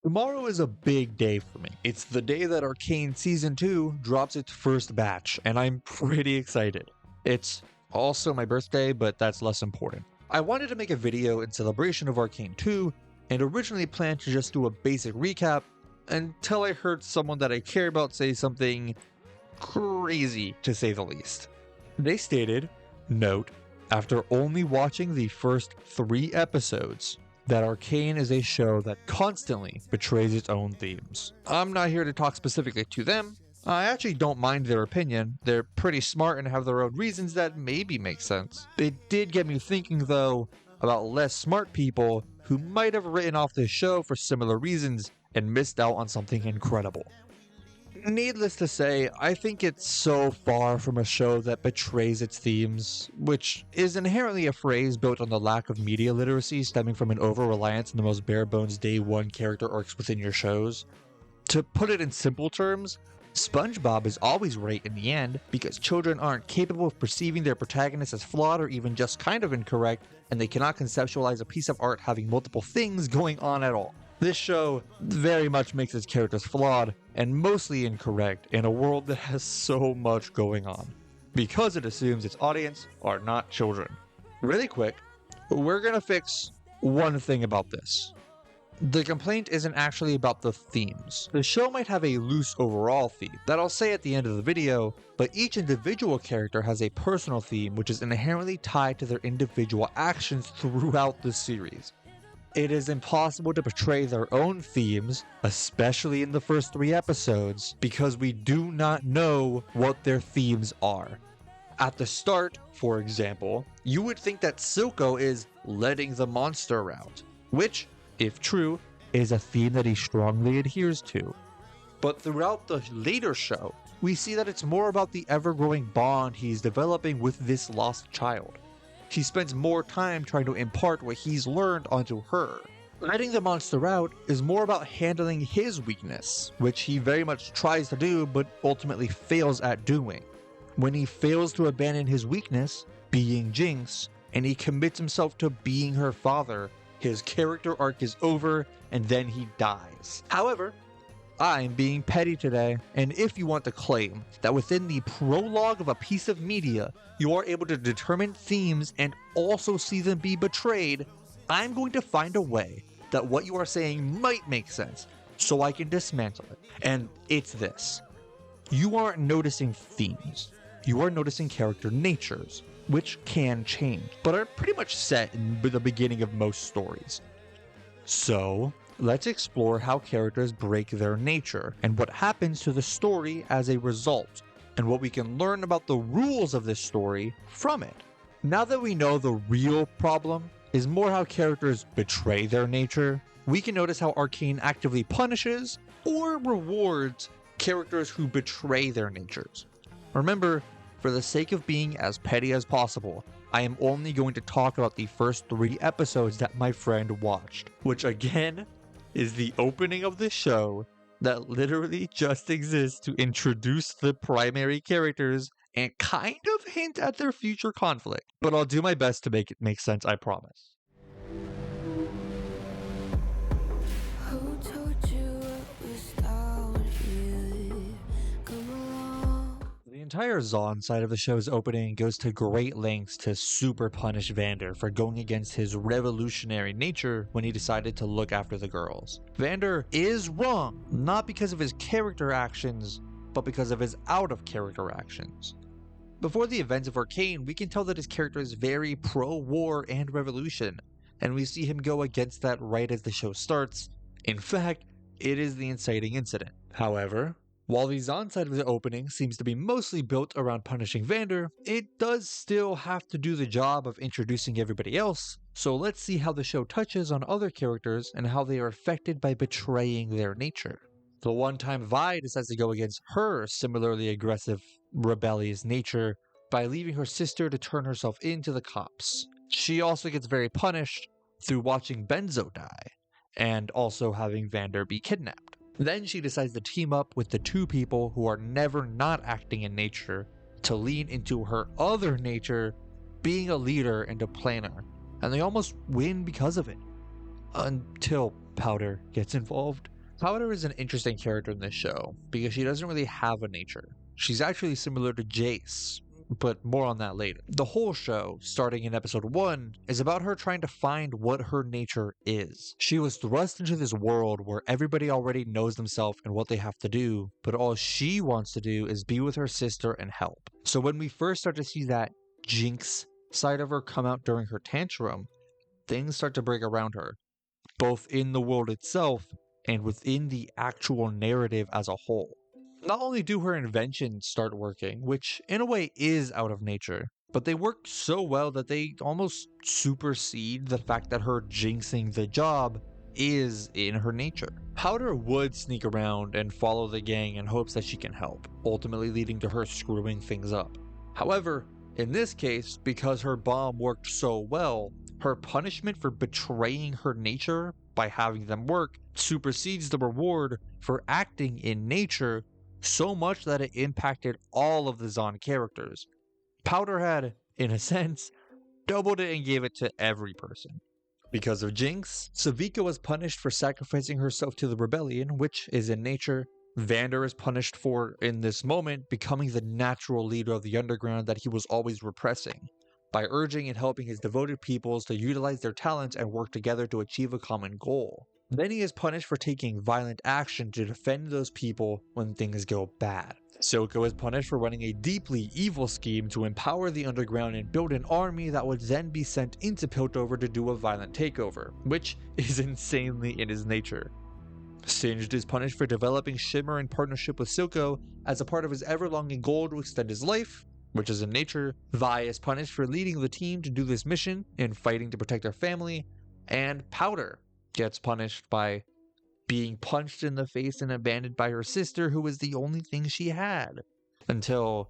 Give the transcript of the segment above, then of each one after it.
Tomorrow is a big day for me. It's the day that Arcane Season 2 drops its first batch, and I'm pretty excited. It's also my birthday, but that's less important. I wanted to make a video in celebration of Arcane 2, and originally planned to just do a basic recap, until I heard someone that I care about say something crazy, to say the least. They stated, note, after only watching the first 3 episodes, that Arcane is a show that constantly betrays its own themes. I'm not here to talk specifically to them. I actually don't mind their opinion. They're pretty smart and have their own reasons that maybe make sense. It did get me thinking though about less smart people who might have written off this show for similar reasons and missed out on something incredible. Needless to say, I think it's so far from a show that betrays its themes, which is inherently a phrase built on the lack of media literacy stemming from an over-reliance on the most bare-bones day one character arcs within your shows. To put it in simple terms, SpongeBob is always right in the end because children aren't capable of perceiving their protagonist as flawed or even just kind of incorrect, and they cannot conceptualize a piece of art having multiple things going on at all. This show very much makes its characters flawed and mostly incorrect in a world that has so much going on, because it assumes its audience are not children. Really quick, we're gonna fix one thing about this. The complaint isn't actually about the themes. The show might have a loose overall theme that I'll say at the end of the video, but each individual character has a personal theme which is inherently tied to their individual actions throughout the series. It is impossible to portray their own themes, especially in the first 3 episodes, because we do not know what their themes are. At the start, for example, you would think that Silco is letting the monster out, which, if true, is a theme that he strongly adheres to. But throughout the later show, we see that it's more about the ever-growing bond he's developing with this lost child. He spends more time trying to impart what he's learned onto her. Letting the monster out is more about handling his weakness, which he very much tries to do but ultimately fails at doing. When he fails to abandon his weakness, being Jinx, and he commits himself to being her father, his character arc is over and then he dies. However, I'm being petty today, and if you want to claim that within the prologue of a piece of media, you are able to determine themes and also see them be betrayed, I'm going to find a way that what you are saying might make sense, so I can dismantle it. And it's this. You aren't noticing themes. You are noticing character natures, which can change, but are pretty much set in the beginning of most stories. So, let's explore how characters break their nature, and what happens to the story as a result, and what we can learn about the rules of this story from it. Now that we know the real problem is more how characters betray their nature, we can notice how Arcane actively punishes or rewards characters who betray their natures. Remember, for the sake of being as petty as possible, I am only going to talk about the first 3 episodes that my friend watched, which again is the opening of the show that literally just exists to introduce the primary characters and kind of hint at their future conflict. But I'll do my best to make it make sense, I promise. The entire Zaun side of the show's opening goes to great lengths to super punish Vander for going against his revolutionary nature when he decided to look after the girls. Vander is wrong, not because of his character actions, but because of his out-of-character actions. Before the events of Arcane, we can tell that his character is very pro-war and revolution, and we see him go against that right as the show starts. In fact, it is the inciting incident. However, while the Zaun side of the opening seems to be mostly built around punishing Vander, it does still have to do the job of introducing everybody else, so let's see how the show touches on other characters and how they are affected by betraying their nature. The one-time Vi decides to go against her similarly aggressive, rebellious nature by leaving her sister to turn herself into the cops. She also gets very punished through watching Benzo die, and also having Vander be kidnapped. Then she decides to team up with the 2 people who are never not acting in nature to lean into her other nature, being a leader and a planner, and they almost win because of it. Until Powder gets involved. Powder is an interesting character in this show because she doesn't really have a nature. She's actually similar to Jace, but more on that later. The whole show, starting in episode 1, is about her trying to find what her nature is. She was thrust into this world where everybody already knows themselves and what they have to do, but all she wants to do is be with her sister and help. So when we first start to see that Jinx side of her come out during her tantrum, things start to break around her, both in the world itself and within the actual narrative as a whole. Not only do her inventions start working, which in a way is out of nature, but they work so well that they almost supersede the fact that her jinxing the job is in her nature. Powder would sneak around and follow the gang in hopes that she can help, ultimately leading to her screwing things up. However, in this case, because her bomb worked so well, her punishment for betraying her nature by having them work supersedes the reward for acting in nature so much that it impacted all of the Zaun characters. Powder had, in a sense, doubled it and gave it to every person. Because of Jinx, Savika was punished for sacrificing herself to the rebellion, which is in nature. Vander is punished for, in this moment, becoming the natural leader of the underground that he was always repressing, by urging and helping his devoted peoples to utilize their talents and work together to achieve a common goal. Then he is punished for taking violent action to defend those people when things go bad. Silco is punished for running a deeply evil scheme to empower the underground and build an army that would then be sent into Piltover to do a violent takeover, which is insanely in his nature. Singed is punished for developing Shimmer in partnership with Silco as a part of his ever-longing goal to extend his life, which is in nature. Vi is punished for leading the team to do this mission and fighting to protect their family, and Powder gets punished by being punched in the face and abandoned by her sister, who was the only thing she had, until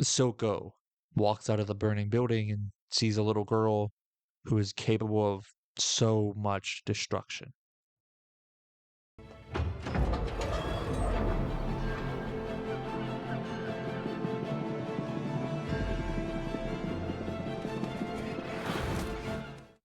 Silco walks out of the burning building and sees a little girl who is capable of so much destruction.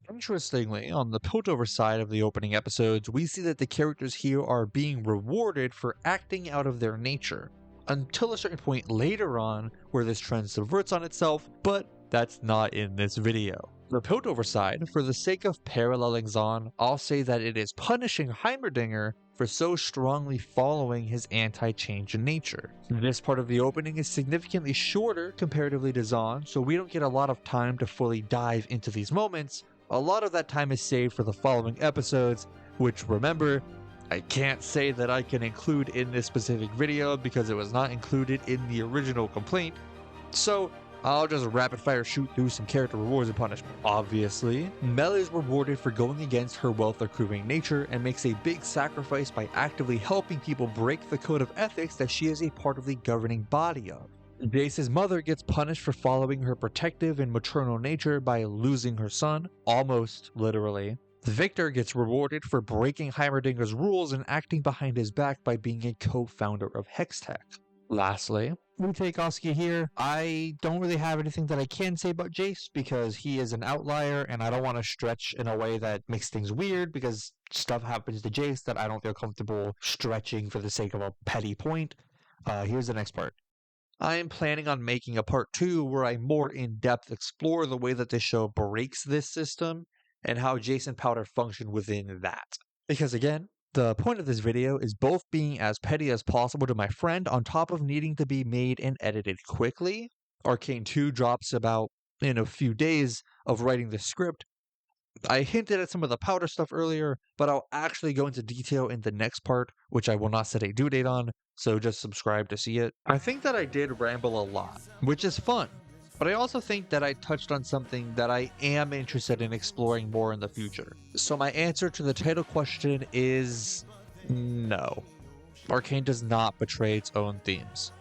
Interestingly, on the Piltover side of the opening episodes, we see that the characters here are being rewarded for acting out of their nature, until a certain point later on where this trend subverts on itself, but that's not in this video. The Piltover side, for the sake of paralleling Zaun, I'll say that it is punishing Heimerdinger for so strongly following his anti-change in nature. This part of the opening is significantly shorter comparatively to Zaun, so we don't get a lot of time to fully dive into these moments. A lot of that time is saved for the following episodes, which, remember, I can't say that I can include in this specific video because it was not included in the original complaint, so I'll just rapid fire shoot through some character rewards and punishment. Obviously, Mel is rewarded for going against her wealth accruing nature and makes a big sacrifice by actively helping people break the code of ethics that she is a part of the governing body of. Jace's mother gets punished for following her protective and maternal nature by losing her son, almost literally. Victor gets rewarded for breaking Heimerdinger's rules and acting behind his back by being a co-founder of Hextech. Lastly, we take Oski here. I don't really have anything that I can say about Jace because he is an outlier and I don't want to stretch in a way that makes things weird because stuff happens to Jace that I don't feel comfortable stretching for the sake of a petty point. Here's the next part. I am planning on making a part 2 where I more in-depth explore the way that this show breaks this system and how Jace and Powder function within that. Because again, the point of this video is both being as petty as possible to my friend on top of needing to be made and edited quickly. Arcane 2 drops about in a few days of writing the script. I hinted at some of the Powder stuff earlier, but I'll actually go into detail in the next part, which I will not set a due date on, so just subscribe to see it. I think that I did ramble a lot, which is fun, but I also think that I touched on something that I am interested in exploring more in the future. So my answer to the title question is no. Arcane does not betray its own themes.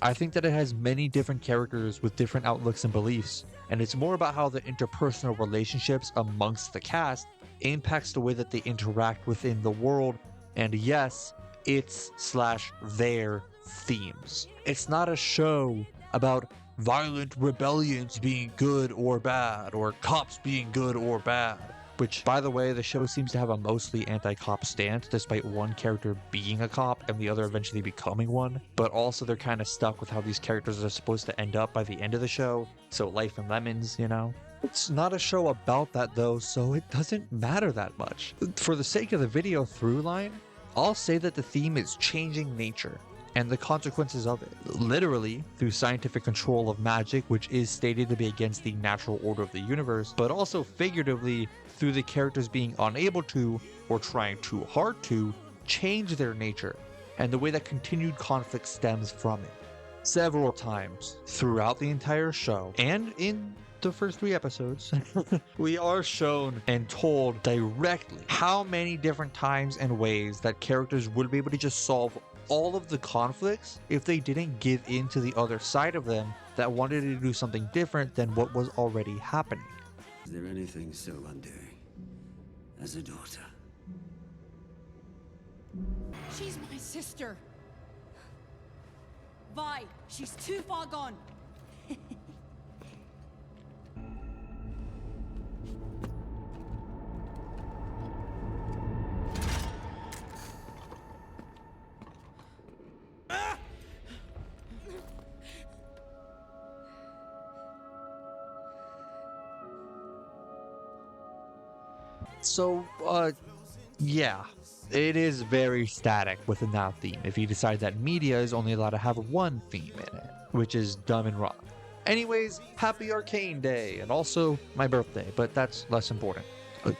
I think that it has many different characters with different outlooks and beliefs, and it's more about how the interpersonal relationships amongst the cast impacts the way that they interact within the world, and yes, its/their themes. It's not a show about violent rebellions being good or bad, or cops being good or bad. which, by the way, the show seems to have a mostly anti-cop stance, despite one character being a cop and the other eventually becoming one. But also they're kind of stuck with how these characters are supposed to end up by the end of the show, so life and lemons, you know? It's not a show about that though, so it doesn't matter that much. For the sake of the video through line, I'll say that the theme is changing nature and the consequences of it, literally through scientific control of magic, which is stated to be against the natural order of the universe, but also figuratively through the characters being unable to, or trying too hard to, change their nature, and the way that continued conflict stems from it. Several times throughout the entire show, and in the first 3 episodes, we are shown and told directly how many different times and ways that characters would be able to just solve all of the conflicts if they didn't give in to the other side of them that wanted to do something different than what was already happening. Is there anything so undoing as a daughter? She's my sister. Vi, she's too far gone. So, yeah, it is very static within that theme if you decide that media is only allowed to have one theme in it, which is dumb and wrong. Anyways, happy Arcane Day, and also my birthday, but that's less important. Good